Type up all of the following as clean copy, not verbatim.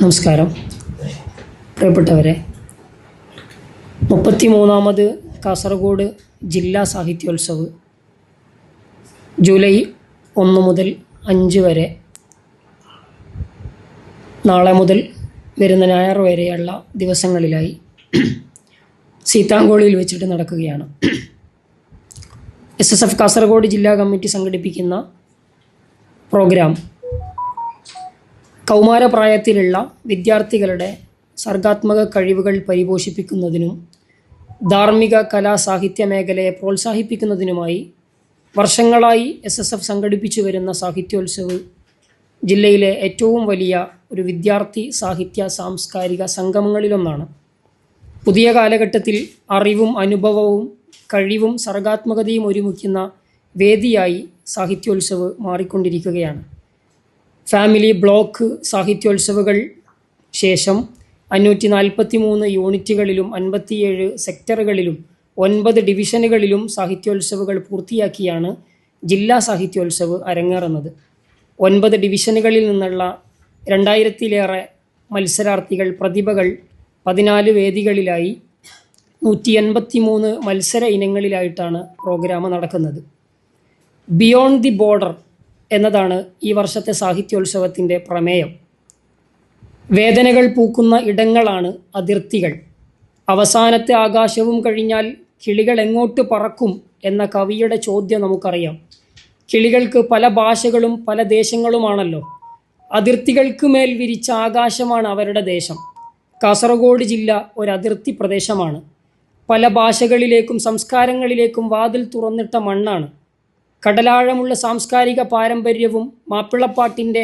നമസ്കാരം. പ്രിയപ്പെട്ടവരെ, 33ാമത് കാസർഗോഡ് ജില്ലാ സാഹിത്യോത്സവ് ജൂലൈ 1 മുതൽ 5 വരെ, നാളെ മുതൽ വരുന്ന ഞായർ വരെയുള്ള ദിവസങ്ങളിലായി സീതാങ്കോളിയിൽ വെച്ചിട്ട് നടക്കുകയാണ്. SSF കാസർഗോഡ് ജില്ലാ കമ്മിറ്റി സംഘടിപ്പിക്കുന്ന പ്രോഗ്രാം കൗമാരപ്രായത്തിലുള്ള വിദ്യാർത്ഥികളുടെ സർഗാത്മക കഴിവുകൾ പരിപോഷിപ്പിക്കുന്നതിനും ധാർമ്മിക കലാ സാഹിത്യ മേഖലയെ പ്രോത്സാഹിപ്പിക്കുന്നതിനുമായി വർഷങ്ങളായി SSF സംഘടിപ്പിച്ചു വരുന്ന സാഹിത്യോത്സവ് ജില്ലയിലെ ഏറ്റവും വലിയ ഒരു വിദ്യാർത്ഥി സാഹിത്യ സാംസ്കാരിക സംഗമങ്ങളിലൊന്നാണ്. പുതിയ കാലഘട്ടത്തിൽ അറിവും അനുഭവവും കഴിവും സർഗാത്മകതയും ഒരുമിക്കുന്ന വേദിയായി സാഹിത്യോത്സവ് മാറിക്കൊണ്ടിരിക്കുകയാണ്. ഫാമിലി ബ്ലോക്ക് സാഹിത്യോത്സവുകൾ ശേഷം 543 യൂണിറ്റുകളിലും 57 സെക്ടറുകളിലും 9 ഡിവിഷനുകളിലും സാഹിത്യോത്സവുകൾ പൂർത്തിയാക്കിയാണ് ജില്ലാ സാഹിത്യോത്സവ് അരങ്ങേറുന്നത്. 9 ഡിവിഷനുകളിൽ നിന്നുള്ള 2000-ലേറെ മത്സരാർത്ഥികൾ, പ്രതിഭകൾ 14 വേദികളിലായി 183 മത്സര ഇനങ്ങളിലായിട്ടാണ് പ്രോഗ്രാം നടക്കുന്നത്. ബിയോണ്ട് ദി ബോർഡർ എന്നതാണ് ഈ വർഷത്തെ സാഹിത്യോത്സവത്തിൻ്റെ പ്രമേയം. വേദനകൾ പൂക്കുന്ന ഇടങ്ങളാണ് അതിർത്തികൾ. അവസാനത്തെ ആകാശവും കഴിഞ്ഞാൽ കിളികൾ എങ്ങോട്ട് പറക്കും എന്ന കവിയുടെ ചോദ്യം നമുക്കറിയാം. കിളികൾക്ക് പല ഭാഷകളും പല ദേശങ്ങളുമാണല്ലോ. അതിർത്തികൾക്ക് മേൽ വിരിച്ച ആകാശമാണ് അവരുടെ ദേശം. കാസർഗോഡ് ജില്ല ഒരു അതിർത്തി പ്രദേശമാണ്. പല ഭാഷകളിലേക്കും സംസ്കാരങ്ങളിലേക്കും വാതിൽ തുറന്നിട്ട മണ്ണാണ്. കടലാഴമുള്ള സാംസ്കാരിക പാരമ്പര്യവും മാപ്പിളപ്പാട്ടിൻ്റെ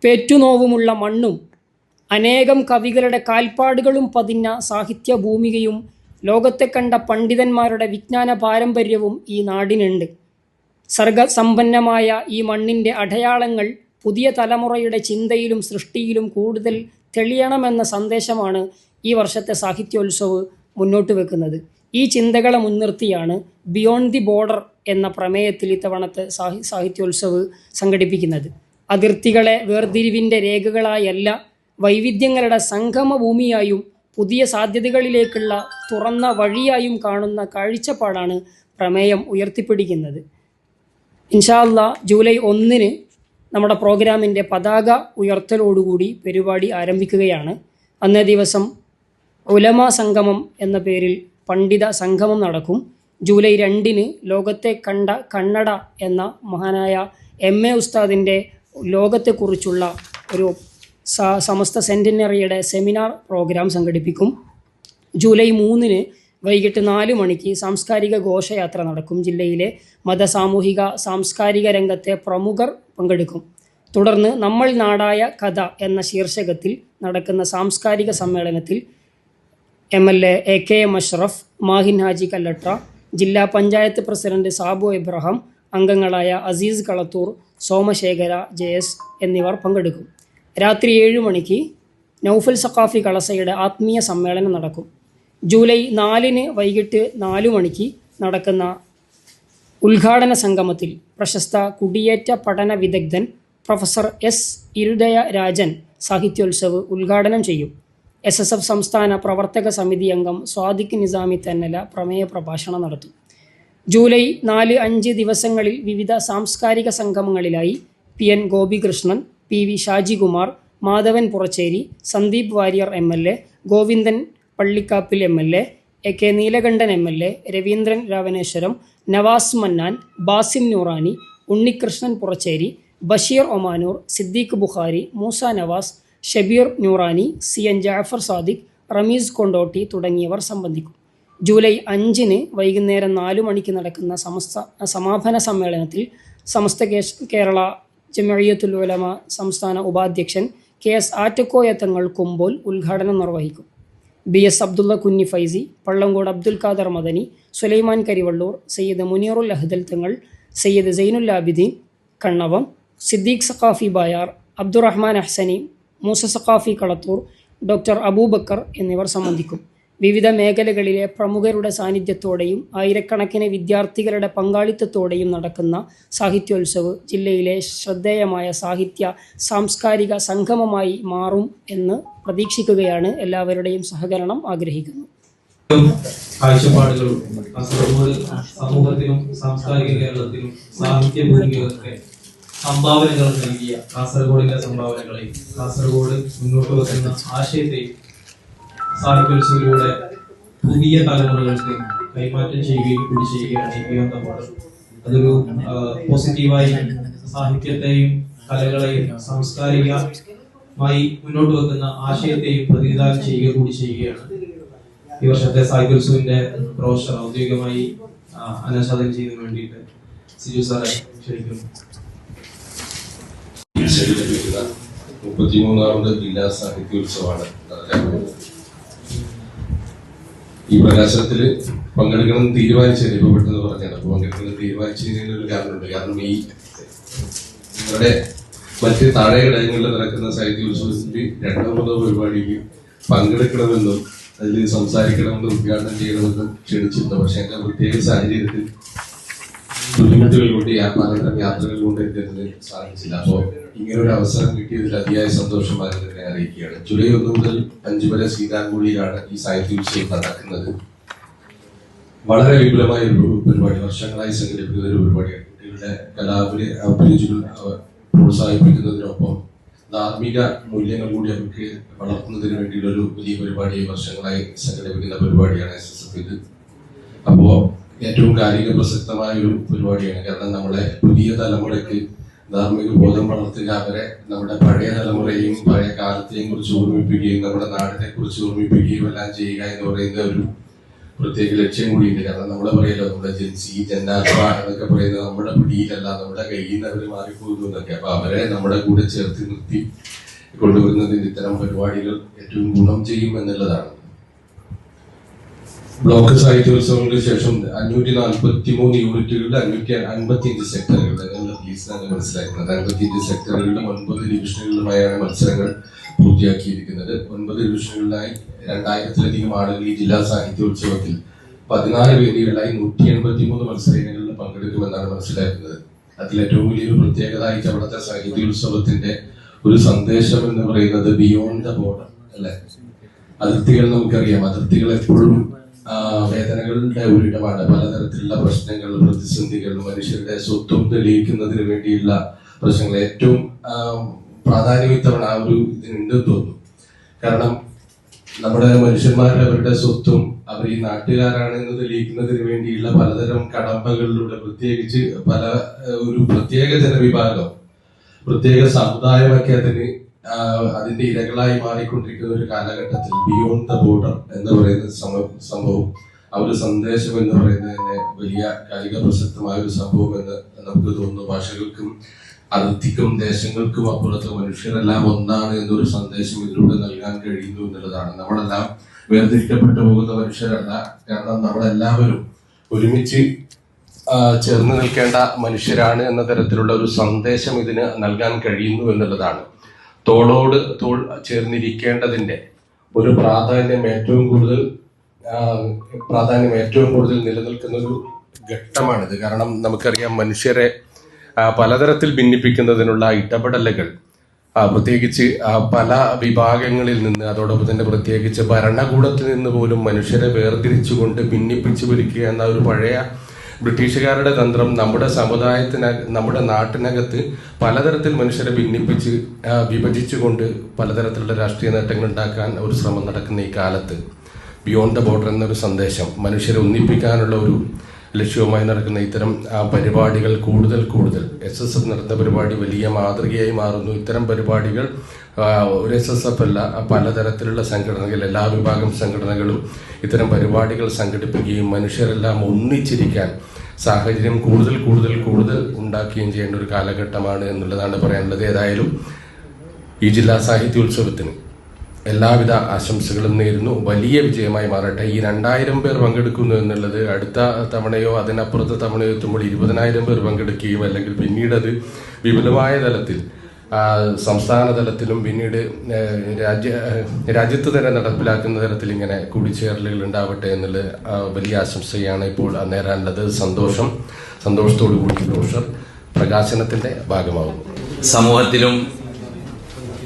പേറ്റുനോവുമുള്ള മണ്ണും അനേകം കവികളുടെ കാൽപ്പാടുകളും പതിഞ്ഞ സാഹിത്യ ഭൂമികയും ലോകത്തെ കണ്ട പണ്ഡിതന്മാരുടെ വിജ്ഞാന പാരമ്പര്യവും ഈ നാടിനുണ്ട്. സർഗസമ്പന്നമായ ഈ മണ്ണിൻ്റെ അടയാളങ്ങൾ പുതിയ തലമുറയുടെ ചിന്തയിലും സൃഷ്ടിയിലും കൂടുതൽ തെളിയണമെന്ന സന്ദേശമാണ് ഈ വർഷത്തെ സാഹിത്യോത്സവ് മുന്നോട്ട് വെക്കുന്നത്. ഈ ചിന്തകളെ മുൻനിർത്തിയാണ് ബിയോണ്ട് ദി ബോർഡർ എന്ന പ്രമേയത്തിൽ ഇത്തവണത്തെ സാഹിത്യോത്സവ് സംഘടിപ്പിക്കുന്നത്. അതിർത്തികളെ വേർതിരിവിൻ്റെ രേഖകളായല്ല, വൈവിധ്യങ്ങളുടെ സംഗമഭൂമിയായും പുതിയ സാധ്യതകളിലേക്കുള്ള തുറന്ന വഴിയായും കാണുന്ന കാഴ്ചപ്പാടാണ് പ്രമേയം ഉയർത്തിപ്പിടിക്കുന്നത്. ഇൻഷാ അല്ലാഹ് ജൂലൈ 1 നമ്മുടെ പ്രോഗ്രാമിൻ്റെ പതാക ഉയർത്തലോടുകൂടി പരിപാടി ആരംഭിക്കുകയാണ്. അന്നേ ദിവസം ഉലമ സംഗമം എന്ന പേരിൽ പണ്ഡിത സംഗമം നടക്കും. ജൂലൈ 2 ലോകത്തെ കണ്ട കണ്ണട എന്ന മഹാനായ MA ഉസ്താദിൻ്റെ ലോകത്തെക്കുറിച്ചുള്ള ഒരു സമസ്ത സെൻറ്റിനറിയുടെ സെമിനാർ പ്രോഗ്രാം സംഘടിപ്പിക്കും. ജൂലൈ 3 വൈകിട്ട് 4 മണിക്ക് സാംസ്കാരിക ഘോഷയാത്ര നടക്കും. ജില്ലയിലെ സാമൂഹിക സാംസ്കാരിക രംഗത്തെ പ്രമുഖർ പങ്കെടുക്കും. തുടർന്ന് നമ്മൾ നാടായ കഥ എന്ന ശീർഷകത്തിൽ നടക്കുന്ന സാംസ്കാരിക സമ്മേളനത്തിൽ MLA AKM അഷ്റഫ്, മാഹിൻ ഹാജി കല്ലട്ര, ജില്ലാ പഞ്ചായത്ത് പ്രസിഡന്റ് സാബു ഇബ്രാഹിം, അംഗങ്ങളായ അസീസ് കളത്തൂർ, സോമശേഖര JS എന്നിവർ പങ്കെടുക്കും. രാത്രി 7 മണിക്ക് നൗഫൽ സഖാഫി കളസയുടെ ആത്മീയ സമ്മേളനം നടക്കും. ജൂലൈ 4 വൈകിട്ട് 4 മണിക്ക് നടക്കുന്ന ഉദ്ഘാടന സംഗമത്തിൽ പ്രശസ്ത കുടിയേറ്റ പഠന വിദഗ്ധൻ പ്രൊഫസർ S ഇരുദയ രാജൻ സാഹിത്യോത്സവ് ഉദ്ഘാടനം ചെയ്യും. SSF സംസ്ഥാന പ്രവർത്തക സമിതി അംഗം സ്വാദിഖ് നിസാമി തെന്നല പ്രമേയ പ്രഭാഷണം നടത്തും. ജൂലൈ 4, 5 ദിവസങ്ങളിൽ വിവിധ സാംസ്കാരിക സംഗമങ്ങളിലായി PN Gopikrishnan, PV Shajikumar, Madhavan Puracheri, Sandeep Warrier MLA, Govindan Pallikkappil MLA, AK Neelakandan MLA, Raveendran Ravaneswaram, Navas Mannan, Basim Noorani, Unnikrishnan Puracheri, Basheer Omanoor, Siddique Bukhari, Moosa Navas, Shabeer Noorani, CN Jafar Sadiq, Rameez Kondotty തുടങ്ങിയവർ സംബന്ധിക്കും. ജൂലൈ 5 വൈകുന്നേരം 4 മണിക്ക് നടക്കുന്ന സമാപന സമ്മേളനത്തിൽ സമസ്ത കേരള ജംഇയ്യത്തുൽ ഉലമ സംസ്ഥാന ഉപാധ്യക്ഷൻ KS ആറ്റക്കോയ തങ്ങൾ കുമ്പോൾ ഉദ്ഘാടനം നിർവഹിക്കും. BS അബ്ദുള്ള കുഞ്ഞി ഫൈസി, പള്ളങ്കോട് അബ്ദുൽ ഖാദർ മദനി, സുലൈമാൻ കരിവള്ളൂർ, സയ്യിദ് മുനീറുൽ അഹ്ദൽ തങ്ങൾ, സയ്യിദ് സൈനുൽ ആബിദീൻ കണ്ണവം, സിദ്ദീഖ് സഖാഫി ബായാർ, അബ്ദുറഹ്മാൻ അഹ്സനി, മൂസ സഖാഫി കളത്തൂർ, ഡോക്ടർ അബൂബക്കർ എന്നിവർ സംബന്ധിക്കും. വിവിധ മേഖലകളിലെ പ്രമുഖരുടെ സാന്നിധ്യത്തോടെയും ആയിരക്കണക്കിന് വിദ്യാർത്ഥികളുടെ പങ്കാളിത്തത്തോടെയും നടക്കുന്ന സാഹിത്യോത്സവ് ജില്ലയിലെ ശ്രദ്ധേയമായ സാംസ്കാരിക സംഗമമായി മാറും എന്ന് പ്രതീക്ഷിക്കുകയാണ്. എല്ലാവരുടെയും സഹകരണം ആഗ്രഹിക്കുന്നു. കാഴ്ചപ്പാടുകളും കാസർഗോഡ് സമൂഹത്തിനും സാംസ്കാരിക കേരളത്തിനും സാഹിത്യ ഭൂമികൾക്ക് സംഭാവനകൾ നൽകിയ കാസർഗോഡിന്റെ സംഭാവനകളെ കാസർഗോഡ് മുന്നോട്ട് വെക്കുന്ന ആശയത്തെ സാഹിത്യോത്സവത്തിലൂടെ പുതിയ തലമുറകൾക്ക് കൈമാറ്റം ചെയ്യുകയും കൂടി ചെയ്യുകയാണ്. അതൊരു പോസിറ്റീവായി സാഹിത്യത്തെയും കലകളെയും സാംസ്കാരികമായി മുന്നോട്ട് വെക്കുന്ന ആശയത്തെയും പ്രതിനിധാനം ചെയ്യുക കൂടി ചെയ്യുകയാണ്. ഈ വർഷത്തെ സാഹിത്യോത്സവിന്റെ പ്രൊഫഷണൽ ഔദ്യോഗികമായി അനാച്ഛാദനം ചെയ്യുന്നതിന് വേണ്ടിയിട്ട് സിജു സാറെ ക്ഷണിക്കുന്നു. 33ാമത് ജില്ലാ സാഹിത്യോത്സവമാണ് നടക്കാൻ പോകുന്നത്. ഈ പ്രകാശനത്തിൽ പങ്കെടുക്കണം തീരുമാനിച്ചത് ഇപ്പൊ പെട്ടെന്ന് പറഞ്ഞാണ്. അപ്പൊ പങ്കെടുക്കണം തീരുമാനിച്ചതിന് ഒരു കാരണമുണ്ട്. കാരണം ഈ നിങ്ങളുടെ മറ്റ് താഴെ ഘടകങ്ങളിൽ നടക്കുന്ന സാഹിത്യോത്സവത്തിൽ 2-3 പരിപാടിക്ക് പങ്കെടുക്കണമെന്നും അതിൽ സംസാരിക്കണമെന്നും ഉദ്ഘാടനം ചെയ്യണമെന്നും ക്ഷണിച്ചിട്ടുണ്ട്. പക്ഷെ എന്റെ പ്രത്യേക സാഹചര്യത്തിൽ ബുദ്ധിമുട്ടുകൾ കൊണ്ട് പലതരം യാത്രകൾ കൊണ്ട് എത്തുന്നതിന് സാധിച്ചില്ല. അപ്പോൾ ഇങ്ങനൊരു അവസരം കിട്ടിയതിൽ അതിയായ സന്തോഷമാണെന്ന് തന്നെ അറിയിക്കുകയാണ്. ജൂലൈ 1 മുതൽ 5 വരെ സീതാൻകുഴിയിലാണ് ഈ സാഹിത്യോത്സവം നടക്കുന്നത്. വളരെ വിപുലമായ ഒരു പരിപാടി, വർഷങ്ങളായി സംഘടിപ്പിക്കുന്ന ഒരു പരിപാടിയാണ്. കുട്ടികളുടെ കലാഭിരുചികൾ പ്രോത്സാഹിപ്പിക്കുന്നതിനൊപ്പം ധാർമ്മിക മൂല്യങ്ങൾ കൂടി അവർക്ക് വളർത്തുന്നതിന് വേണ്ടിയുള്ള ഒരു വലിയ പരിപാടി വർഷങ്ങളായി സംഘടിപ്പിക്കുന്ന പരിപാടിയാണ് SSF ഇത്. അപ്പോ ഏറ്റവും കാലിക പ്രസക്തമായ ഒരു പരിപാടിയാണ്. കാരണം നമ്മളെ പുതിയ തലമുറയ്ക്ക് ധാർമ്മിക ബോധം വളർത്തുക, അവരെ നമ്മുടെ പഴയ തലമുറയെയും പഴയ കാലത്തെയും കുറിച്ച് ഓർമ്മിപ്പിക്കുകയും നമ്മുടെ നാടിനെ കുറിച്ച് ഓർമ്മിപ്പിക്കുകയും എല്ലാം ചെയ്യുക എന്ന് പറയുന്ന ഒരു പ്രത്യേക ലക്ഷ്യം കൂടിയുണ്ട്. കാരണം നമ്മളെ പറയല്ലോ, നമ്മുടെ ജെൻസി ജന്നാൽഫ എന്നൊക്കെ പറയുന്നത് നമ്മുടെ പിടിയിലല്ല, നമ്മുടെ കയ്യിൽ നിന്ന് അവർ മാറിപ്പോകുന്നു എന്നൊക്കെ. അപ്പൊ അവരെ നമ്മുടെ കൂടെ ചേർത്ത് നിർത്തി കൊണ്ടുവരുന്നതിന് ഇത്തരം പരിപാടികൾ ഏറ്റവും ഗുണം ചെയ്യും എന്നുള്ളതാണ്. ബ്ലോക്ക് സാഹിത്യോത്സവങ്ങൾക്ക് ശേഷം 543 യൂണിറ്റുകളുടെ 555 സെക്ടറുകളുടെ മനസ്സിലാക്കുന്നത് 55 സെക്ടറുകളിലും 9 ഡിവിഷനുകളിലുമായാണ് മത്സരങ്ങൾ പൂർത്തിയാക്കിയിരിക്കുന്നത്. 9 ഡിവിഷനുകളിലായി 2000-ലധികം ആളുകൾ ഈ ജില്ലാ സാഹിത്യോത്സവത്തിൽ 14 വേദികളിലായി 183 മത്സരങ്ങളിൽ പങ്കെടുക്കുമെന്നാണ് മനസ്സിലാക്കുന്നത്. അതിൽ ഏറ്റവും വലിയൊരു പ്രത്യേകത ഈ അവിടുത്തെ സാഹിത്യോത്സവത്തിന്റെ ഒരു സന്ദേശം എന്ന് പറയുന്നത് ബിയോണ്ട് ദ ബോർഡർ അല്ലെ. അതിർത്തികൾ നമുക്കറിയാം, അതിർത്തികൾ എപ്പോഴും വേദനകളുടെ ഒരിടമാണ്. പലതരത്തിലുള്ള പ്രശ്നങ്ങൾ, പ്രതിസന്ധികൾ, മനുഷ്യരുടെ സ്വത്വം തെളിയിക്കുന്നതിന് വേണ്ടിയുള്ള പ്രശ്നങ്ങൾ ഏറ്റവും പ്രാധാന്യം ഇത്തവണ ആ ഒരു ഇതിനുണ്ടെന്ന് തോന്നുന്നു. കാരണം നമ്മുടെ മനുഷ്യന്മാർ അവരുടെ സ്വത്വം അവർ ഈ നാട്ടുകാരാണെന്ന് തെളിയിക്കുന്നതിന് വേണ്ടിയുള്ള പലതരം കടമ്പകളിലൂടെ, പ്രത്യേകിച്ച് ഒരു പ്രത്യേക ജനവിഭാഗം, പ്രത്യേക സമുദായമൊക്കെ അതിന്റെ ഇരകളായി മാറിക്കൊണ്ടിരിക്കുന്ന ഒരു കാലഘട്ടത്തിൽ ബിയോണ്ട് ദ ബോർഡർ എന്ന് പറയുന്ന സംഭവം, ആ ഒരു സന്ദേശം എന്ന് പറയുന്നത് തന്നെ വലിയ കാലിക പ്രസക്തമായ ഒരു സംഭവം എന്ന് നമുക്ക് തോന്നുന്നു. ഭാഷകൾക്കും അതിർത്തിക്കും ദേശങ്ങൾക്കും അപ്പുറത്ത് മനുഷ്യരെല്ലാം ഒന്നാണ് എന്നൊരു സന്ദേശം ഇതിലൂടെ നൽകാൻ കഴിയുന്നു എന്നുള്ളതാണ്. നമ്മളെല്ലാം വേർതിരിക്കപ്പെട്ടു പോകുന്ന മനുഷ്യരല്ല. കാരണം നമ്മളെല്ലാവരും ഒരുമിച്ച് ചേർന്ന് നിൽക്കേണ്ട മനുഷ്യരാണ് എന്ന തരത്തിലുള്ള ഒരു സന്ദേശം ഇതിന് നൽകാൻ കഴിയുന്നു എന്നുള്ളതാണ്. തോളോട് തോൾ ചേർന്നിരിക്കേണ്ടതിന്റെ ഒരു പ്രാധാന്യം ഏറ്റവും കൂടുതൽ നിലനിൽക്കുന്ന ഒരു ഘട്ടമാണിത്. കാരണം നമുക്കറിയാം, മനുഷ്യരെ പലതരത്തിൽ ഭിന്നിപ്പിക്കുന്നതിനുള്ള ഇടപെടലുകൾ പ്രത്യേകിച്ച് പല വിഭാഗങ്ങളിൽ നിന്ന്, അതോടൊപ്പം തന്നെ പ്രത്യേകിച്ച് ഭരണകൂടത്തിൽ നിന്ന് പോലും മനുഷ്യരെ വേർതിരിച്ചുകൊണ്ട് ഭിന്നിപ്പിച്ചു പിരിക്കുക എന്ന ഒരു പഴയ ബ്രിട്ടീഷുകാരുടെ തന്ത്രം നമ്മുടെ നാട്ടിനകത്ത് പലതരത്തിൽ മനുഷ്യരെ ഭിന്നിപ്പിച്ച് വിഭജിച്ചുകൊണ്ട് പലതരത്തിലുള്ള രാഷ്ട്രീയ നേട്ടങ്ങൾ ഉണ്ടാക്കാൻ ഒരു ശ്രമം നടക്കുന്ന ഈ കാലത്ത് ബിയോണ്ട് ദ ബോർഡർ എന്നൊരു സന്ദേശം, മനുഷ്യരെ ഒന്നിപ്പിക്കാനുള്ള ഒരു ലക്ഷ്യവുമായി നടക്കുന്ന ഇത്തരം പരിപാടികൾ കൂടുതൽ SSF നടത്തുന്ന പരിപാടി വലിയ മാതൃകയായി മാറുന്നു. ഇത്തരം പരിപാടികൾ ഒരു SSF അല്ല, പലതരത്തിലുള്ള സംഘടനകൾ, എല്ലാ വിഭാഗം സംഘടനകളും ഇത്തരം പരിപാടികൾ സംഘടിപ്പിക്കുകയും മനുഷ്യരെല്ലാം ഒന്നിച്ചിരിക്കാൻ സാഹചര്യം കൂടുതൽ ഉണ്ടാക്കുകയും ചെയ്യേണ്ട ഒരു കാലഘട്ടമാണ് എന്നുള്ളതാണ് പറയാനുള്ളത്. ഏതായാലും ഈ ജില്ലാ സാഹിത്യോത്സവത്തിന് എല്ലാവിധ ആശംസകളും നേരുന്നു. വലിയ വിജയമായി മാറട്ടെ. ഈ 2000 പേർ പങ്കെടുക്കുന്നു എന്നുള്ളത് അടുത്ത തവണയോ അതിനപ്പുറത്തെ തവണയോ എത്തുമ്പോൾ 20,000 പേർ പങ്കെടുക്കുകയും അല്ലെങ്കിൽ പിന്നീട് അത് വിപുലമായ തലത്തിൽ സംസ്ഥാന തലത്തിലും പിന്നീട് രാജ്യത്ത് തന്നെ നടപ്പിലാക്കുന്ന തരത്തിൽ ഇങ്ങനെ കൂടിച്ചേരലുകൾ ഉണ്ടാവട്ടെ എന്നുള്ള വലിയ ആശംസയാണ് ഇപ്പോൾ നേരാനുള്ളത്. സന്തോഷത്തോടു കൂടി ബ്രോഷർ പ്രകാശനത്തിന്റെ ഭാഗമാകുന്നു. സമൂഹത്തിലും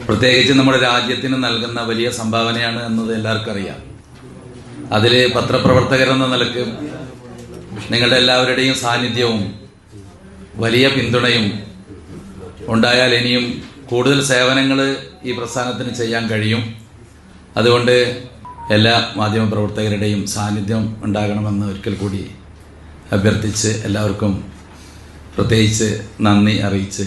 പ്രത്യേകിച്ച് നമ്മുടെ രാജ്യത്തിന് നൽകുന്ന വലിയ സംഭാവനയാണ് എന്നത് എല്ലാവർക്കും അറിയാം. അതിൽ പത്രപ്രവർത്തകരെന്ന നിലക്ക് നിങ്ങളുടെ എല്ലാവരുടെയും സാന്നിധ്യവും വലിയ പിന്തുണയും ഉണ്ടായാൽ ഇനിയും കൂടുതൽ സേവനങ്ങൾ ഈ പ്രസ്ഥാനത്തിന് ചെയ്യാൻ കഴിയും. അതുകൊണ്ട് എല്ലാ മാധ്യമപ്രവർത്തകരുടെയും സാന്നിധ്യം ഉണ്ടാകണമെന്ന് ഒരിക്കൽ കൂടി അഭ്യർത്ഥിച്ച് എല്ലാവർക്കും പ്രത്യേകിച്ച് നന്ദി അറിയിച്ച്